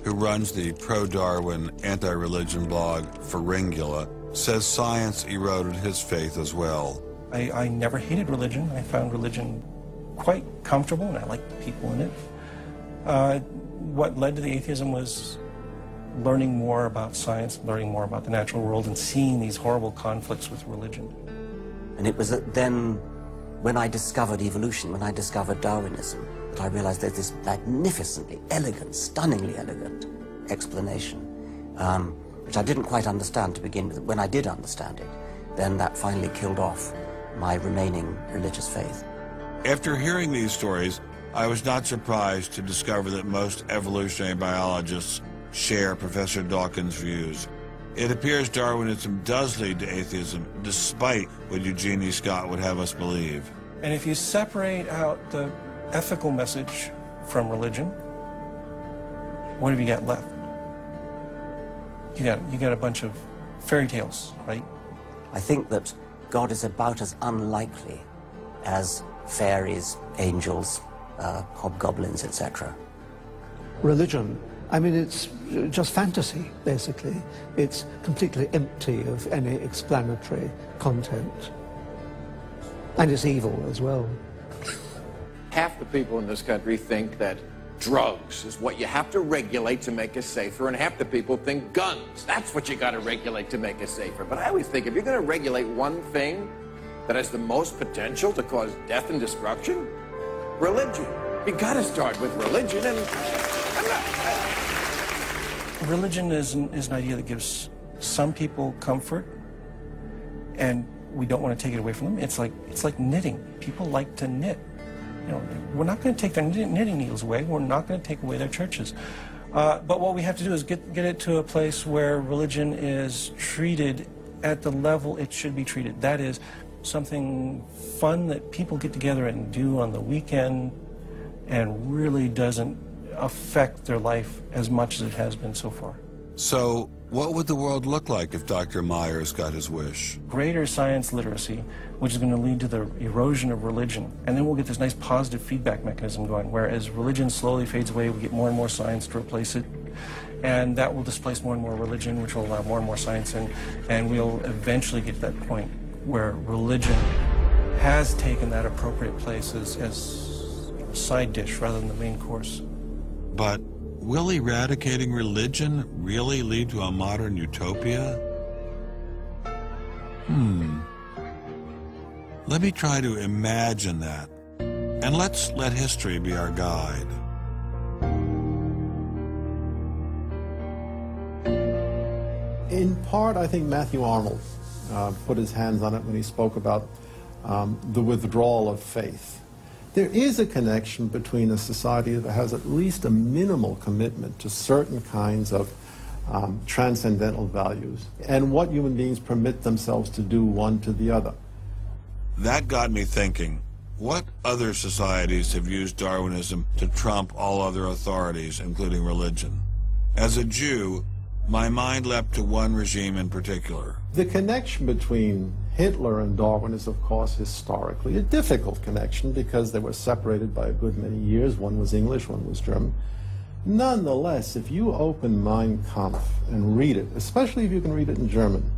who runs the pro-Darwin, anti-religion blog Pharyngula, says science eroded his faith as well. I never hated religion. I found religion quite comfortable, and I liked the people in it. What led to the atheism was learning more about science, learning more about the natural world, and seeing these horrible conflicts with religion. And it was then, when I discovered evolution, when I discovered Darwinism, that I realized there's this magnificently elegant, stunningly elegant explanation, which I didn't quite understand to begin with. When I did understand it, then that finally killed off my remaining religious faith. After hearing these stories, I was not surprised to discover that most evolutionary biologists share Professor Dawkins' views. It appears Darwinism does lead to atheism, despite what Eugenie Scott would have us believe. And if you separate out the ethical message from religion, what have you got left? You got a bunch of fairy tales, right? I think that God is about as unlikely as fairies, angels, hobgoblins, etc. Religion, I mean, it's just fantasy, basically. It's completely empty of any explanatory content. And it's evil as well. Half the people in this country think that drugs is what you have to regulate to make us safer, and half the people think guns, that's what you got to regulate to make us safer. But I always think if you're going to regulate one thing that has the most potential to cause death and destruction, religion. You got to start with religion, and Religion is an idea that gives some people comfort, and we don't want to take it away from them. It's like knitting. People like to knit. You know, we're not going to take their knitting needles away. We're not going to take away their churches. But what we have to do is get it to a place where religion is treated at the level it should be treated. That is something fun that people get together and do on the weekend and really doesn't affect their life as much as it has been so far. So, what would the world look like if Dr. Myers got his wish? Greater science literacy, which is going to lead to the erosion of religion. And then we'll get this nice positive feedback mechanism going, where as religion slowly fades away, we get more and more science to replace it. And that will displace more and more religion, which will allow more and more science in. And we'll eventually get to that point where religion has taken that appropriate place as a side dish rather than the main course. But will eradicating religion really lead to a modern utopia? Let me try to imagine that. And let's let history be our guide. In part, I think Matthew Arnold put his hands on it when he spoke about the withdrawal of faith. There is a connection between a society that has at least a minimal commitment to certain kinds of transcendental values and what human beings permit themselves to do one to the other. That got me thinking, what other societies have used Darwinism to trump all other authorities, including religion? As a Jew, my mind leapt to one regime in particular. The connection between Hitler and Darwin is, of course, historically a difficult connection because they were separated by a good many years. One was English, one was German. Nonetheless, if you open Mein Kampf and read it, especially if you can read it in German,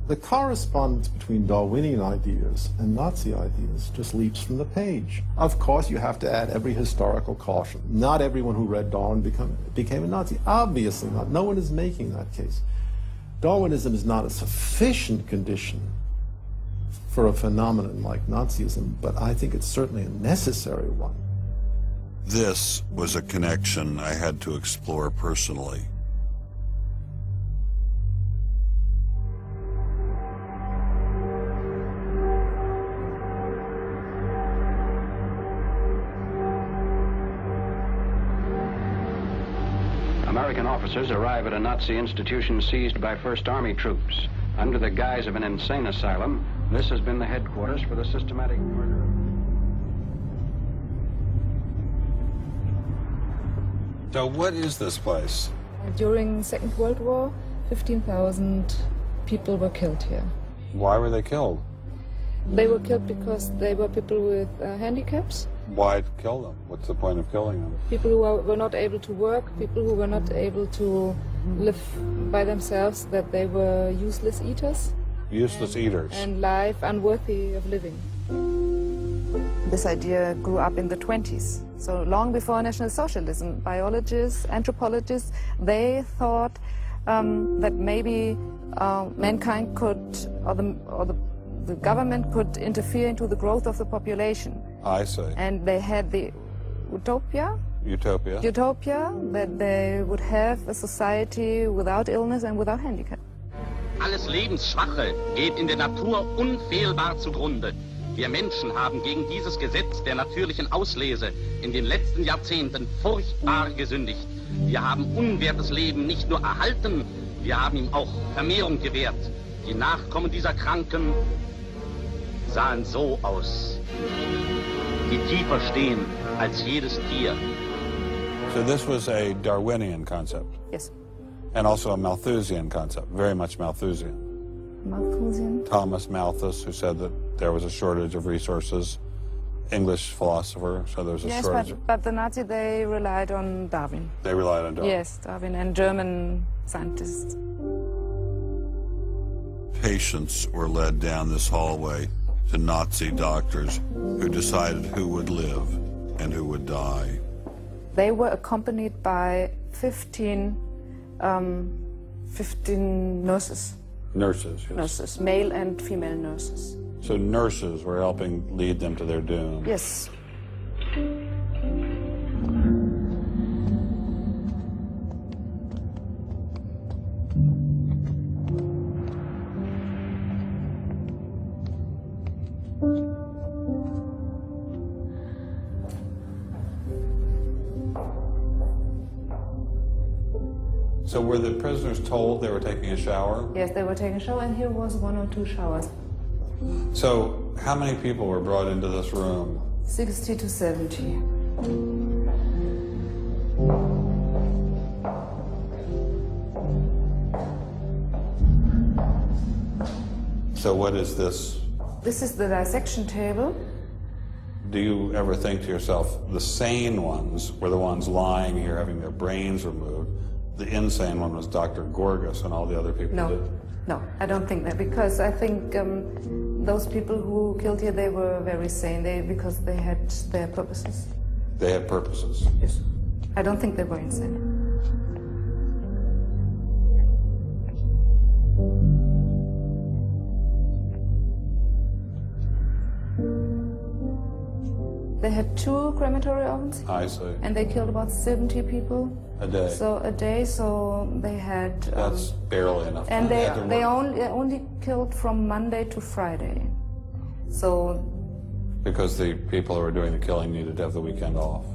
the correspondence between Darwinian ideas and Nazi ideas just leaps from the page. Of course, you have to add every historical caution. Not everyone who read Darwin became a Nazi. Obviously not. No one is making that case. Darwinism is not a sufficient condition for a phenomenon like Nazism, but I think it's certainly a necessary one. This was a connection I had to explore personally. American officers arrive at a Nazi institution seized by First Army troops. Under the guise of an insane asylum, this has been the headquarters for the systematic murder. So what is this place? During the Second World War, 15,000 people were killed here. Why were they killed? They were killed because they were people with handicaps, Why kill them? What's the point of killing them? People who were not able to work, people who were not able to live by themselves, that they were useless eaters. Useless eaters. And life unworthy of living. This idea grew up in the 20s. So long before National Socialism, biologists, anthropologists, they thought that maybe mankind could, or the government could interfere into the growth of the population. I see. And they had the utopia that they would have a society without illness and without handicap. Alles Lebensschwache geht in der Natur unfehlbar zugrunde. Wir Menschen haben gegen dieses Gesetz der natürlichen Auslese in den letzten Jahrzehnten furchtbar gesündigt. Wir haben unwertes Leben nicht nur erhalten, wir haben ihm auch Vermehrung gewährt. Die Nachkommen dieser Kranken sahen so aus, die tiefer stehen als jedes Tier. So this was a Darwinian concept? Yes. And also a Malthusian concept, very much Malthusian. Malthusian? Thomas Malthus, who said that there was a shortage of resources, English philosopher, so there was a shortage. Yes, but the Nazis, they relied on Darwin. They relied on Darwin? Yes, Darwin and German scientists. Patients were led down this hallway to Nazi doctors who decided who would live and who would die. They were accompanied by 15 nurses. Nurses, yes. Nurses, male and female nurses. So nurses were helping lead them to their doom. Yes. So were the prisoners told they were taking a shower? Yes, they were taking a shower, and here was 1 or 2 showers. So how many people were brought into this room? 60 to 70. So what is this? This is the dissection table. Do you ever think to yourself, the sane ones were the ones lying here having their brains removed? The insane one was Dr. Gorgas and all the other people did? No, I don't think that, because I think those people who killed here, they were very sane, because they had their purposes. They had purposes? Yes. I don't think they were insane. They had 2 crematory ovens. I see. And they killed about 70 people. A day? So a day, so they had... That's barely enough time. And they only killed from Monday to Friday. So... Because the people who were doing the killing needed to have the weekend off.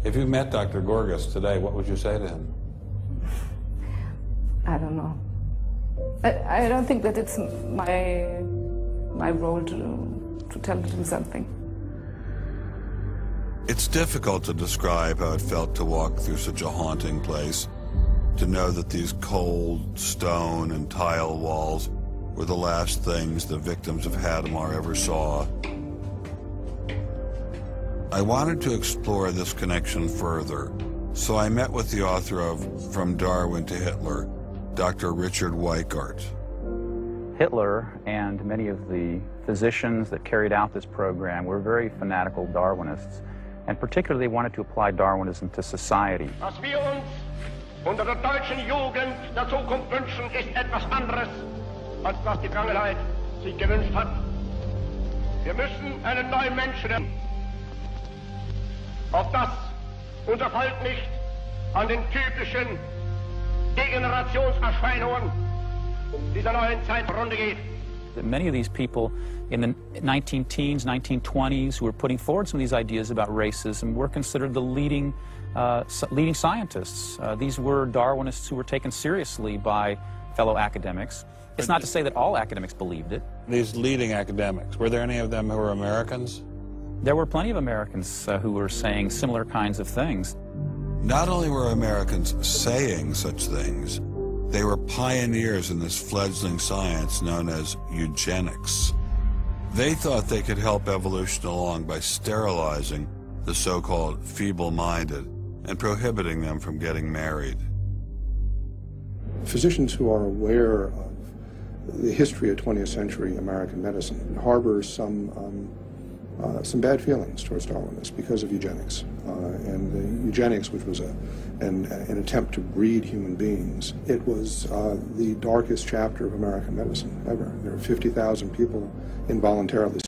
If you met Dr. Gorgas today, what would you say to him? I don't know. I don't think that it's my role to tell him something. It's difficult to describe how it felt to walk through such a haunting place, to know that these cold stone and tile walls were the last things the victims of Hadamar ever saw. I wanted to explore this connection further, so I met with the author of From Darwin to Hitler, Dr. Richard Weikart. Hitler and many of the physicians that carried out this program were very fanatical Darwinists, and particularly wanted to apply Darwinism to society. Was wir uns unter der deutschen Jugend der Zukunft wünschen, ist etwas anderes, als was die Vergangenheit sich gewünscht hat. Wir müssen einen neuen Menschen werden. Auf das unser Volk nicht an den typischen Degenerationserscheinungen dieser neuen Zeit zugrunde geht. Many of these people in the 19-teens, 1920s, who were putting forward some of these ideas about racism were considered the leading scientists. These were Darwinists who were taken seriously by fellow academics. It's not to say that all academics believed it. These leading academics, were there any of them who were Americans? There were plenty of Americans who were saying similar kinds of things. Not only were Americans saying such things, they were pioneers in this fledgling science known as eugenics. They thought they could help evolution along by sterilizing the so-called feeble-minded, and prohibiting them from getting married. Physicians who are aware of the history of 20th century American medicine harbor some bad feelings towards Darwinists because of eugenics. And the eugenics, which was an attempt to breed human beings, it was the darkest chapter of American medicine ever. There were 50,000 people involuntarily